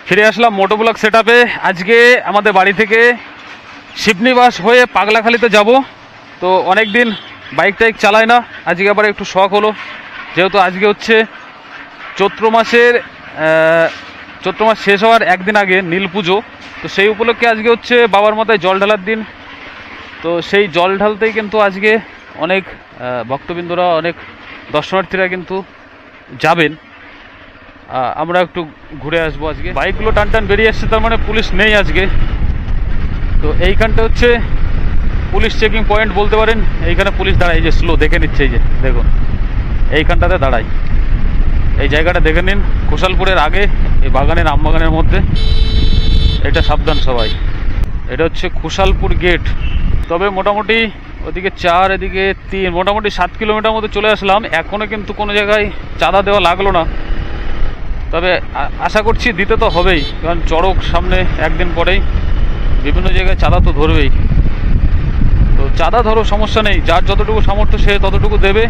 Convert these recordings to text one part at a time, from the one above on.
ফিরে আসলাম মোটোব্লগ সেটআপে। আজকে আমাদের বাড়ি থেকে শিবনিবাস হয়ে পাগলাখালিতে যাব। তো অনেক দিন বাইক টাইক চালাই না, আজকে আবার একটু শখ হলো, যেহেতু আজকে হচ্ছে চৈত্র মাস শেষ হওয়ার একদিন আগে নীল পুজো। তো সেই উপলক্ষে আজকে হচ্ছে বাবার মাথায় জল ঢালার দিন। তো সেই জল ঢালতেই কিন্তু আজকে অনেক ভক্তবৃন্দরা, অনেক দর্শনার্থীরা কিন্তু যাবেন। আমরা একটু ঘুরে আসবো। আজকে বাইকগুলো টান টান বেরিয়ে আসছে, তার মানে পুলিশ নেই আজকে। তো এইখানটা হচ্ছে পুলিশ চেকিং পয়েন্ট বলতে পারেন। এইখানে পুলিশ দাঁড়ায়, এই যে স্লো দেখে নিচ্ছে, এই যে দেখুন এইখানটাতে দাঁড়ায়। এই জায়গাটা দেখে নিন, খোসালপুরের আগে এই বাগানের আম বাগানের মধ্যে। এটা সাবধান সবাই, এটা হচ্ছে খোসালপুর গেট। তবে মোটামুটি ওদিকে 4 এদিকে 3, মোটামুটি 7 কিলোমিটার মতো চলে আসলাম। এখনও কিন্তু কোনো জায়গায় চাঁদা দেওয়া লাগলো না, তবে আশা করছি দিতে তো হবেই, কারণ চড়ক সামনে একদিন পরেই, বিভিন্ন জায়গায় চাঁদা তো ধরবেই। তো চাঁদা ধরো সমস্যা নেই, যার যতটুকু সামর্থ্য সে ততটুকু দেবে,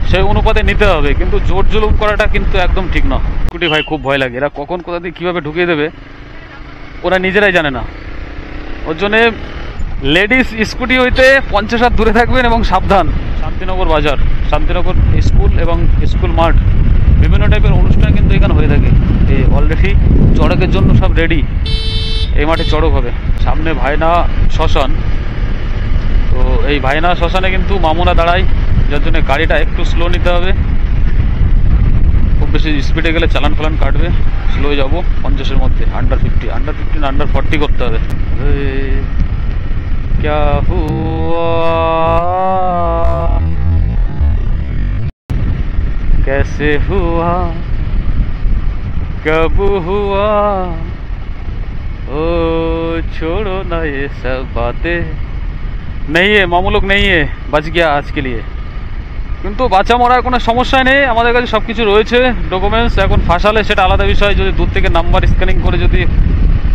সেই অনুপাতে নিতে হবে, কিন্তু জোর জুলুম করাটা কিন্তু একদম ঠিক না। স্কুটি ভাই খুব ভয় লাগে, এরা কখন কোথা দিয়ে কীভাবে ঢুকিয়ে দেবে ওরা নিজেরাই জানে না। ওর জন্যে লেডিস স্কুটি হইতে 50 হাত দূরে থাকবেন এবং সাবধান। শান্তিনগর বাজার, শান্তিনগর স্কুল এবং স্কুল মাঠ, বিভিন্ন টাইপের অনুষ্ঠান কিন্তু এখানে হয়ে থাকে। এই অলরেডি চড়কের জন্য সব রেডি, এই মাঠে চড়ক হবে। সামনে ভাইনা শ্মশান, তো এই ভাইনা শ্মশানে কিন্তু মামুনা দাঁড়ায়, যার জন্য গাড়িটা একটু স্লো নিতে হবে। খুব বেশি স্পিডে গেলে চালান ফালান কাটবে। স্লো যাব 50-এর মধ্যে, আন্ডার 50 না আন্ডার 40 করতে হবে। क्या हुआ कैसे हुआ कब हुआ ओ छोड़ो ना ये सब बातें, नहीं है मामू लोग नहीं है, बच गया आज के लिए। কিন্তু বাঁচা মরার কোনো সমস্যা নেই, আমাদের কাছে সব কিছু রয়েছে ডকুমেন্টস। এখন ফাঁসালে সেটা আলাদা বিষয়, যদি দূর থেকে নাম্বার স্ক্যানিং করে যদি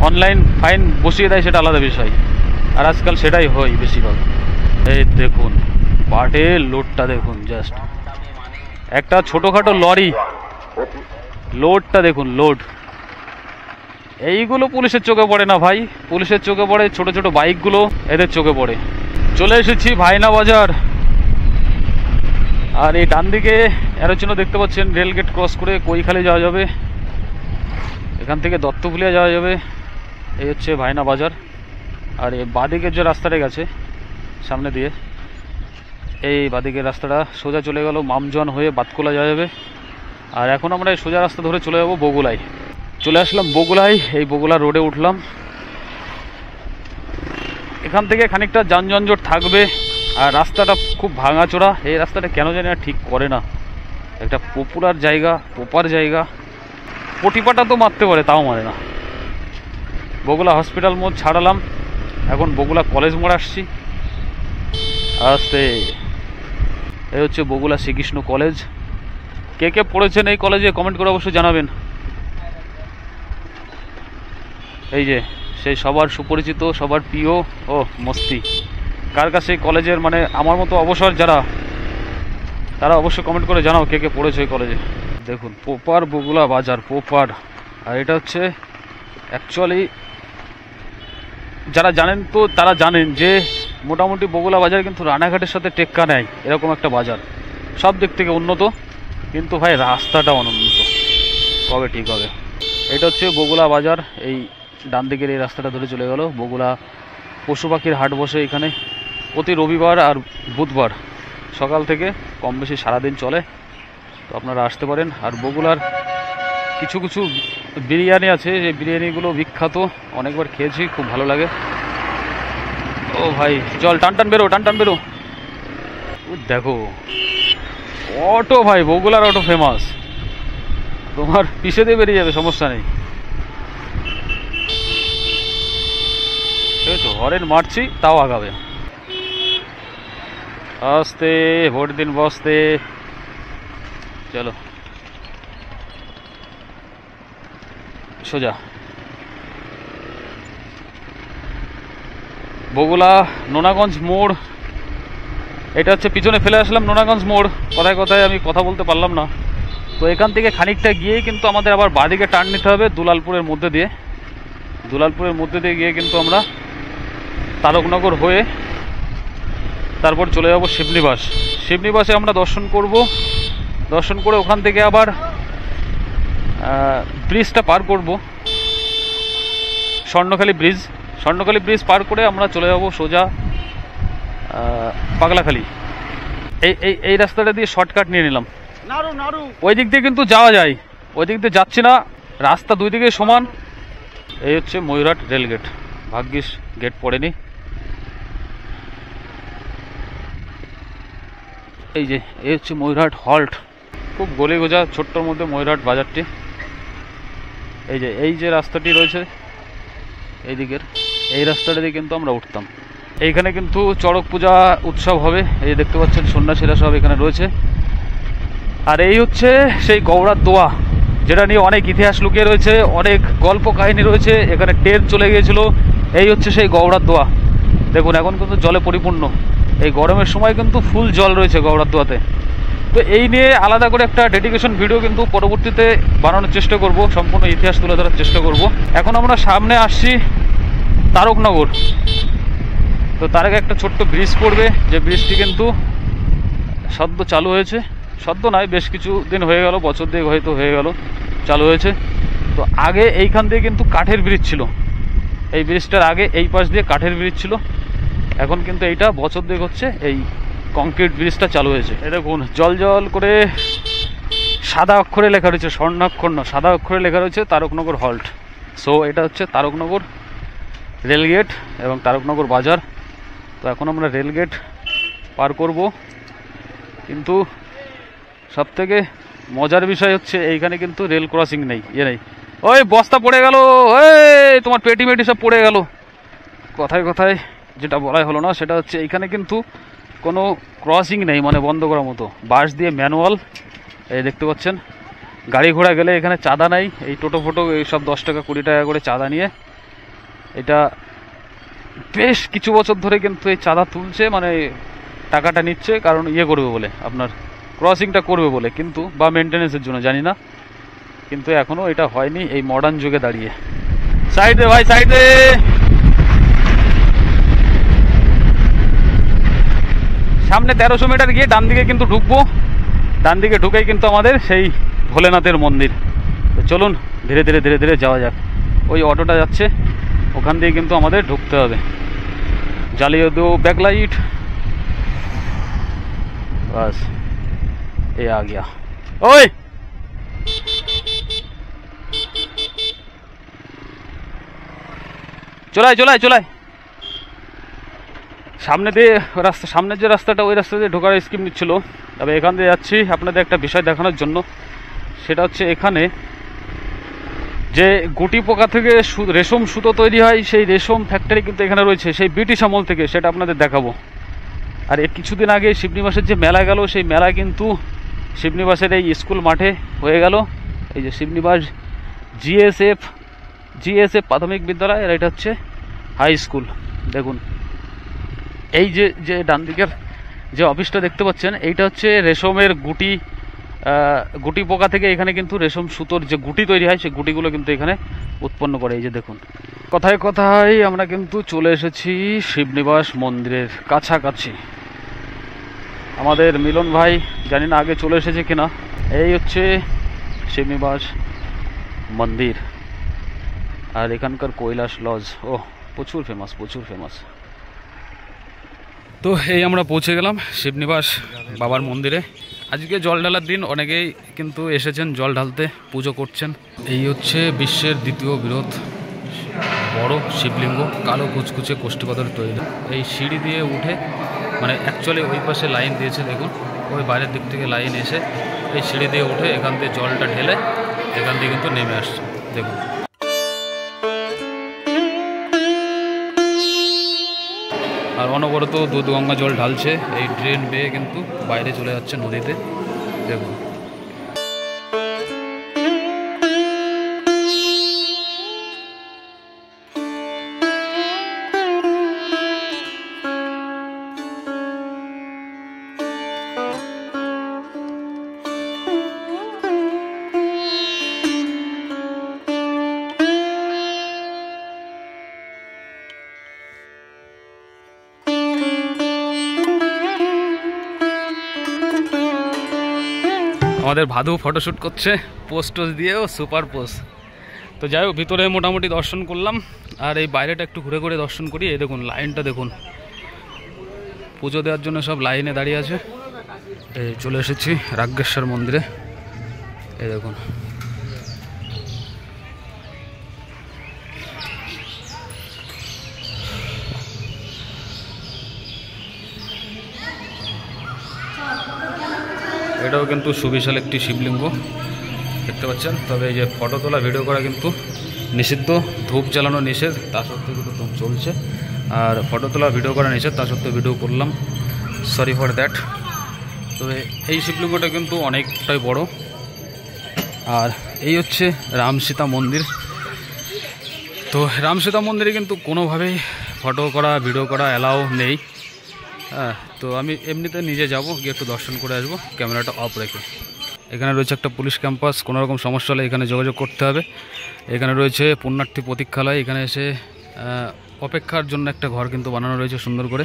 অনলাইন ফাইন বসিয়ে দেয় সেটা আলাদা বিষয়, আর আজকাল সেটাই হয় বেশিরভাগ। এই দেখুন পাটের লোডটা দেখুন, জাস্ট একটা ছোটোখাটো লরি, লোডটা দেখুন, লোড। এইগুলো পুলিশের চোখে পড়ে না ভাই, পুলিশের চোখে পড়ে ছোট ছোট বাইকগুলো, এদের চোখে পড়ে। চলে এসেছি ভাইনা বাজার। আর এই ডান দিকে এরো চিহ্ন দেখতে পাচ্ছেন, রেলগেট ক্রস করে কৈখালি যাওয়া যাবে, এখান থেকে দত্তফুলিয়া যাওয়া যাবে। এই হচ্ছে ভাইনা বাজার। আর এই বাঁদিকের যে রাস্তাটা গেছে সামনে দিয়ে, এই বাঁদিকের রাস্তাটা সোজা চলে গেল মামজন হয়ে বাতকোলা যাওয়া যাবে। আর এখন আমরা এই সোজা রাস্তা ধরে চলে যাবো বগুলায়। চলে আসলাম বগুলায়, এই বগুলা রোডে উঠলাম। এখান থেকে খানিকটা যানজট থাকবে, আর রাস্তাটা খুব ভাঙাচোরা। এই রাস্তাটা কেন জানি না ঠিক করে না, একটা পপুলার জায়গা, প্রপার জায়গা, পটিপাটা তো মারতে পারে, তাও মারে না। বগুলা হসপিটাল মোড় ছাড়ালাম, এখন বগুলা কলেজ মোড় আসছি আসতে। এই হচ্ছে বগুলা শ্রীকৃষ্ণ কলেজ। কে কে পড়েছেন এই কলেজে কমেন্ট করে অবশ্যই জানাবেন। এই যে সেই সবার সুপরিচিত, সবার প্রিয় ও মস্তি। কার কাছে এই কলেজের, মানে আমার মতো অবসর যারা, তারা অবশ্যই কমেন্ট করে জানাও কে কে পড়েছে এই কলেজে। দেখুন পোপার বগুলা বাজার, পোপার। আর এটা হচ্ছে অ্যাকচুয়ালি যারা জানেন তো তারা জানেন যে মোটামুটি বগুলা বাজার কিন্তু রানাঘাটের সাথে টেক্কা নেয়, এরকম একটা বাজার, সব দিক থেকে উন্নত। কিন্তু ভাই রাস্তাটা অনুন্নত, কবে ঠিক হবে? এটা হচ্ছে বগুলা বাজার। এই ডান দিকের এই রাস্তাটা ধরে চলে গেল বগুলা। পশু পাখির হাট বসে এখানে প্রতি রবিবার আর বুধবার সকাল থেকে, কম বেশি সারাদিন চলে। তো আপনারা আসতে পারেন। আর বগুলার কিছু কিছু বিরিয়ানি আছে, যে বিরিয়ানিগুলো বিখ্যাত, অনেকবার খেয়েছি, খুব ভালো লাগে। ও ভাই চল, টান টান বেরো, টান টান বেরো। দেখো অটো ভাই, বগুলার অটো ফেমাস, তোমার পিছে দিয়ে বেরিয়ে যাবে, সমস্যা নেই। ঠিক আছে, হরেন মারছি তাও আগাবে। আসতে ভোট দিন বসতে, চলো সোজা। বগুলা নোনাগঞ্জ মোড়, এটা হচ্ছে পিছনে ফেলে আসলাম নোনাগঞ্জ মোড়। কথায় কথায় আমি কথা বলতে পারলাম না, তো এখান থেকে খানিকটা গিয়েই কিন্তু আমাদের আবার বাঁদিকে টার্ন নিতে হবে দুলালপুরের মধ্যে দিয়ে। দুলালপুরের মধ্যে দিয়ে গিয়ে কিন্তু আমরা তারকনগর হয়ে তারপর চলে যাব শিবনিবাস। শিবনিবাসে আমরা দর্শন করব, দর্শন করে ওখান থেকে আবার ব্রিজটা পার করব, স্বর্ণখালী ব্রিজ। স্বর্ণখালী ব্রিজ পার করে আমরা চলে যাব সোজা পাগলাখালী। এই রাস্তাটা দিয়ে শর্টকাট নিয়ে নিলাম। ওই দিক দিয়ে কিন্তু যাওয়া যায়, ওই দিক দিয়ে যাচ্ছি না, রাস্তা দুই দিকে সমান। এই হচ্ছে ময়ূরহাট রেলগেট, ভাগ্যিস গেট পড়েনি। এই যে এই হচ্ছে ময়ূরহাট হল্ট, খুব গলি গোজা ছোট্টর মধ্যে ময়ূরহাট বাজারটি। এই যে রাস্তাটি রয়েছে এই দিকের, এই রাস্তাটা দিয়ে কিন্তু আমরা উঠতাম। এইখানে কিন্তু চড়ক পূজা উৎসব হবে, এই যে দেখতে পাচ্ছেন সন্ন্যাসীরা সব এখানে রয়েছে। আর এই হচ্ছে সেই গৌড়ার দোয়া, যেটা নিয়ে অনেক ইতিহাস লুকিয়ে রয়েছে, অনেক গল্প কাহিনী রয়েছে। এখানে ট্রেন চলে গিয়েছিল। এই হচ্ছে সেই গৌড়ার দোয়া। দেখুন এখন কিন্তু জলে পরিপূর্ণ, এই গরমের সময় কিন্তু ফুল জল রয়েছে গৌড়ার দোয়াতে। তো এই নিয়ে আলাদা করে একটা ডেডিকেশন ভিডিও কিন্তু পরবর্তীতে বানানোর চেষ্টা করব, সম্পূর্ণ ইতিহাস তুলে ধরার চেষ্টা করব। এখন আমরা সামনে আসছি তারকনগর। তো তার আগে একটা ছোট্ট ব্রিজ পড়বে, যে ব্রিজটি কিন্তু সদ্য চালু হয়েছে, সদ্য নয় বেশ কিছু দিন হয়ে গেল, বছর দিয়ে হয়তো হয়ে গেল চালু হয়েছে। তো আগে এইখান দিয়ে কিন্তু কাঠের ব্রিজ ছিল, এই ব্রিজটার আগে এই পাশ দিয়ে কাঠের ব্রিজ ছিল। এখন কিন্তু এইটা বছর দিয়ে হচ্ছে এই কংক্রিট ব্রিজটা চালু হয়েছে। এই দেখুন জল জল করে সাদা অক্ষরে লেখা রয়েছে, স্বর্ণাক্ষর না, সাদা অক্ষরে লেখা রয়েছে তারকনগর হল্ট। সো এটা হচ্ছে তারকনগর রেলগেট এবং তারকনগর বাজার। তো এখন আমরা রেলগেট পার করব, কিন্তু সবথেকে মজার বিষয় হচ্ছে এইখানে কিন্তু রেল ক্রসিং নেই, নেই। ওই বস্তা পড়ে গেল, ওই তোমার পেটি মেটি সব পড়ে গেল। কথায় কথায় যেটা বলাই হলো না, সেটা হচ্ছে এইখানে কিন্তু কোনো ক্রসিং নেই, মানে বন্ধ করার মতো। বাস দিয়ে ম্যানুয়াল, এই দেখতে পাচ্ছেন। গাড়ি ঘোড়া গেলে এখানে চাঁদা নাই, এই টোটো ফোটো এইসব 10 টাকা 20 টাকা করে চাঁদা নিয়ে এটা বেশ কিছু বছর ধরে কিন্তু এই চাঁদা তুলছে, মানে টাকাটা নিচ্ছে, কারণ ইয়ে করবে বলে, আপনার ক্রসিংটা করবে বলে, কিন্তু বা মেনটেন্যান্সের জন্য জানি না, কিন্তু এখনও এটা হয়নি এই মডার্ন যুগে দাঁড়িয়ে। সাইডে ভাই, সাইডে। সামনে 1300 মিটার গিয়ে ডান দিকে কিন্তু ঢুকবো, ডান দিকে ঢুকেই কিন্তু আমাদের সেই ভোলেনাথের মন্দির। তো চলুন ধীরে ধীরে ধীরে ধীরে যাওয়া যাক। ওই অটোটা যাচ্ছে, ওখান দিয়ে কিন্তু আমাদের ঢুকতে হবে। জ্বালিয়ে দো ব্যাকলাইট, বাস এ আ গিয়া। ওই চলাই চলাই চলাই, সামনে দিয়ে রাস্তা, সামনের যে রাস্তাটা ওই রাস্তা দিয়ে ঢোকার স্কিম নিচ্ছিল। তবে এখান দিয়ে যাচ্ছি আপনাদের একটা বিষয় দেখানোর জন্য, সেটা হচ্ছে এখানে যে গুটি পোকা থেকে রেশম সুতো তৈরি হয়, সেই রেশম ফ্যাক্টরি কিন্তু এখানে রয়েছে সেই ব্রিটিশ আমল থেকে, সেটা আপনাদের দেখাবো। আর এর কিছুদিন আগে শিবনিবাসের যে মেলা গেল, সেই মেলা কিন্তু শিবনিবাসের এই স্কুল মাঠে হয়ে গেল। এই যে শিবনিবাস জিএসএফ প্রাথমিক বিদ্যালয়, আর এটা হচ্ছে হাই স্কুল। দেখুন এই যে ডান দিকের যে অফিসটা দেখতে পাচ্ছেন, এইটা হচ্ছে রেশমের গুটি পোকা থেকে এখানে কিন্তু রেশম সুতোর যে গুটি তৈরি হয়, সেই গুটিগুলো কিন্তু এখানে উৎপন্ন করে। এই যে দেখুন, কথায় কথায় আমরা কিন্তু চলে এসেছি শিবনিবাস মন্দিরের কাছাকাছি। আমাদের মিলন ভাই জানি না আগে চলে এসেছে কিনা। এই হচ্ছে শিবনিবাস মন্দির, আর এখানকার কৈলাস লজ, ও প্রচুর ফেমাস, প্রচুর ফেমাস। তো এই আমরা পৌঁছে গেলাম শিবনিবাস বাবার মন্দিরে। আজকে জল ঢালার দিন, অনেকেই কিন্তু এসেছেন জল ঢালতে, পুজো করছেন। এই হচ্ছে বিশ্বের দ্বিতীয় বৃহৎ বড় শিবলিঙ্গ, কালো কুচকুচে কোষ্ঠীপাথর তৈরি। এই সিঁড়ি দিয়ে উঠে, মানে অ্যাকচুয়ালি ওই পাশে লাইন দিয়েছে দেখুন, ওই বাইরের দিক থেকে লাইন এসে এই সিঁড়ি দিয়ে উঠে এখান থেকে জলটা ঢেলে এখান দিয়ে কিন্তু নেমে আসছে দেখুন। আর অনবরত দুধ গঙ্গা জল ঢালছে, এই ড্রেন বেয়ে কিন্তু বাইরে চলে যাচ্ছে নদীতে দেখুন। আমাদের ভাদু ফটোশ্যুট করছে পোস্ট দিয়েও, সুপার পোস্ট। তো যাই হোক, ভিতরে মোটামুটি দর্শন করলাম, আর এই বাইরেটা একটু ঘুরে ঘুরে দর্শন করি। এই দেখুন লাইনটা দেখুন, পুজো দেওয়ার জন্য সব লাইনে দাঁড়িয়ে আছে। এই চলে এসেছি রাজ্ঞেশ্বর মন্দিরে। এই দেখুন, এটাও কিন্তু সুবিশাল একটি শিবলিঙ্গ দেখতে পাচ্ছেন। তবে এই যে ফটো তোলা ভিডিও করা কিন্তু নিষিদ্ধ, ধূপ জ্বালানো নিষেধ, তা সত্ত্বেও কিন্তু ধূপ চলছে। আর ফটো তোলা ভিডিও করা নিষেধ, তা সত্ত্বেও ভিডিও করলাম, সরি ফর দ্যাট। তবে এই শিবলিঙ্গটা কিন্তু অনেকটাই বড়। আর এই হচ্ছে রাম সীতা মন্দির। তো রাম সীতা মন্দিরে কিন্তু কোনোভাবেই ফটো করা ভিডিও করা অ্যালাউ নেই। হ্যাঁ, তো আমি এমনিতে নিজে যাব, গিয়ে একটু দর্শন করে আসবো ক্যামেরাটা অফ রেখে। এখানে রয়েছে একটা পুলিশ ক্যাম্পাস, কোনো রকম সমস্যা হলে এখানে যোগাযোগ করতে হবে। এখানে রয়েছে পুণ্যার্থী প্রতীক্ষালয়, এখানে এসে অপেক্ষার জন্য একটা ঘর কিন্তু বানানো রয়েছে সুন্দর করে।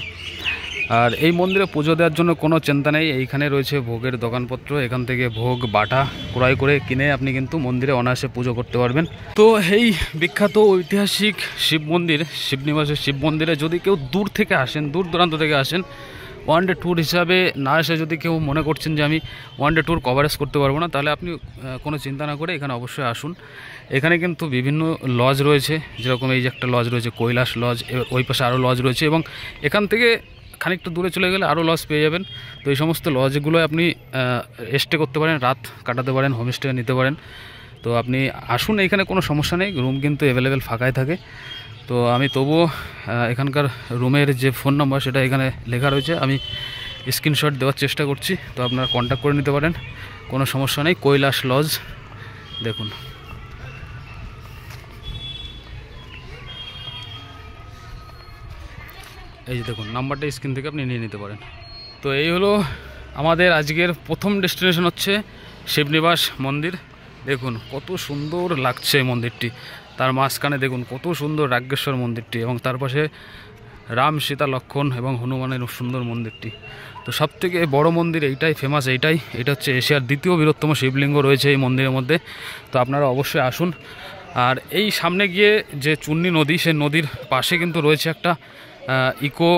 আর এই মন্দিরে পুজো দেওয়ার জন্য কোনো চিন্তা নেই, এইখানে রয়েছে ভোগের দোকানপত্র, এখান থেকে ভোগ বাটা ক্রয় করে কিনে আপনি কিন্তু মন্দিরে অনায়াসে পুজো করতে পারবেন। তো এই বিখ্যাত ঐতিহাসিক শিব মন্দির, শিবনিবাসের শিব মন্দিরে যদি কেউ দূর থেকে আসেন, দূর দূরান্ত থেকে আসেন, ওয়ান ডে ট্যুর হিসাবে না এসে যদি কেউ মনে করছেন যে আমি ওয়ান ডে ট্যুর কভারেজ করতে পারবো না, তাহলে আপনি কোনো চিন্তা না করে এখানে অবশ্যই আসুন। এখানে কিন্তু বিভিন্ন লজ রয়েছে, যেরকম এই যে একটা লজ রয়েছে কৈলাস লজ, ওই পাশে আরও লজ রয়েছে, এবং এখান থেকে খানিকটা দূরে চলে গেলে আরও লজ পেয়ে যাবেন। তো এই সমস্ত লজগুলো আপনি স্টে করতে পারেন, রাত কাটাতে পারেন, হোমস্টে নিতে পারেন। তো আপনি আসুন, এখানে কোনো সমস্যা নেই, রুম কিন্তু অ্যাভেলেবেল ফাঁকাই থাকে। তো আমি তবুও এখানকার রুমের যে ফোন নাম্বার সেটা এখানে লেখা রয়েছে, আমি স্ক্রিনশট দেওয়ার চেষ্টা করছি, তো আপনারা কন্ট্যাক্ট করে নিতে পারেন, কোনো সমস্যা নেই। কৈলাস লজ দেখুন, এই যে দেখুন নাম্বারটা স্ক্রিন থেকে আপনি নিয়ে নিতে পারেন। তো এই হলো আমাদের আজকের প্রথম ডেস্টিনেশন, হচ্ছে শিবনিবাস মন্দির। দেখুন কত সুন্দর লাগছে মন্দিরটি, তার মাঝখানে দেখুন কত সুন্দর রাজ্ঞেশ্বর মন্দিরটি, এবং তার পাশে রাম সীতা লক্ষণ এবং হনুমানের সুন্দর মন্দিরটি। তো সবথেকে বড় মন্দির এইটাই, ফেমাস এইটাই। এটা হচ্ছে এশিয়ার দ্বিতীয় বৃহত্তম শিবলিঙ্গ রয়েছে এই মন্দিরের মধ্যে। তো আপনারা অবশ্যই আসুন। আর এই সামনে গিয়ে যে চুন্নি নদী, সেই নদীর পাশে কিন্তু রয়েছে একটা ইকো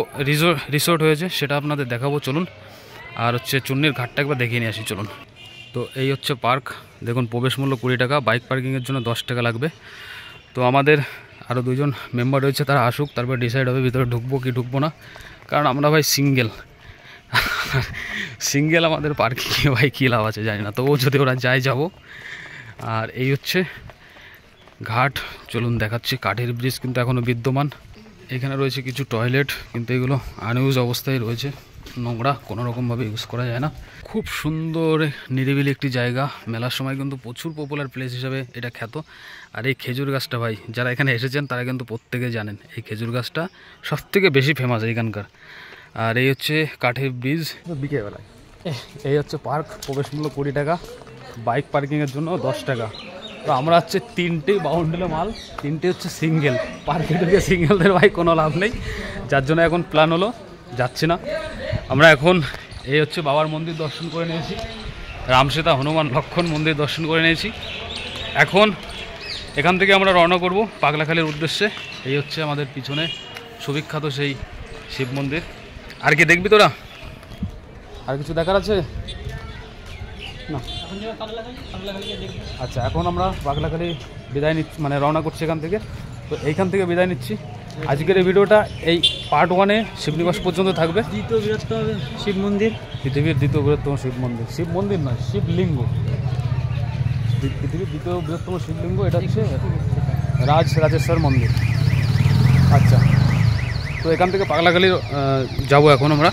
রিসোর্ট হয়েছে, সেটা আপনাদের দেখাবো চলুন। আর হচ্ছে চুন্নির ঘাটটা একবার দেখিয়ে নিয়ে আসি চলুন। তো এই হচ্ছে পার্ক, দেখুন প্রবেশ মূল্য 20 টাকা, বাইক পার্কিংয়ের জন্য 10 টাকা লাগবে। তো আমাদের আরও দুজন মেম্বার রয়েছে, তারা আসুক, তারপর ডিসাইড হবে ভিতরে ঢুকবো কি ঢুকবো না। কারণ আমরা ভাই সিঙ্গেল আমাদের পার্কিংয়ে ভাই কী লাভ আছে জানি না, তবুও যদি ওরা যায় যাব। আর এই হচ্ছে ঘাট, চলুন দেখাচ্ছি। কাঠের ব্রিজ কিন্তু এখনও বিদ্যমান। এখানে রয়েছে কিছু টয়লেট, কিন্তু এগুলো আনইউজ অবস্থায় রয়েছে, নোংরা, কোনো রকমভাবে ইউজ করা যায় না। খুব সুন্দর নিরিবিলি একটি জায়গা, মেলার সময় কিন্তু প্রচুর পপুলার প্লেস হিসাবে এটা খ্যাত। আর এই খেজুর গাছটা ভাই, যারা এখানে এসেছেন তারা কিন্তু প্রত্যেকে জানেন এই খেজুর গাছটা সবথেকে বেশি ফেমাস এইখানকার। আর এই হচ্ছে কাঠের ব্রিজ, বিকেলবেলায়। এই হচ্ছে পার্ক, প্রবেশ মূল্য 20 টাকা, বাইক পার্কিংয়ের জন্য 10 টাকা। তো আমরা হচ্ছে 3টে বাউন্ডেলে মাল, 3টে হচ্ছে সিঙ্গেল। পার্কে ঢুকে সিঙ্গেলদের ভাই কোনো লাভ নেই, যার জন্য এখন প্ল্যান হলো যাচ্ছি না আমরা। এখন এই হচ্ছে বাবার মন্দির দর্শন করে নিয়েছি, রাম সীতা হনুমান লক্ষণ মন্দির দর্শন করে নিয়েছি। এখন এখান থেকে আমরা রওনা করব পাগলাখালীর উদ্দেশ্যে। এই হচ্ছে আমাদের পিছনে সুবিখ্যাত সেই শিব মন্দির। আর কি দেখবি তোরা? আর কিছু দেখার আছে না? আচ্ছা, এখন আমরা পাগলাখালী বিদায় নিচ্ছি, মানে রওনা করছি এখান থেকে। তো এইখান থেকে বিদায় নিচ্ছি। আজকের এই ভিডিওটা এই পার্ট 1-এ শিবনিবাস পর্যন্ত থাকবে। দ্বিতীয় বৃহত্তম শিব মন্দির, পৃথিবীর দ্বিতীয় বৃহত্তম শিব মন্দির, শিব মন্দির নয় শিবলিঙ্গ, পৃথিবীর দ্বিতীয় বৃহত্তম শিবলিঙ্গ এটা হচ্ছে রাজেশ্বর মন্দির। আচ্ছা, তো এখান থেকে পাগলাখালী যাবো এখন আমরা।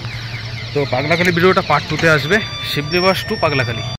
তো পাগলাখালী ভিডিওটা পার্ট 2-তে আসবে, শিবনিবাস টু পাগলাখালী।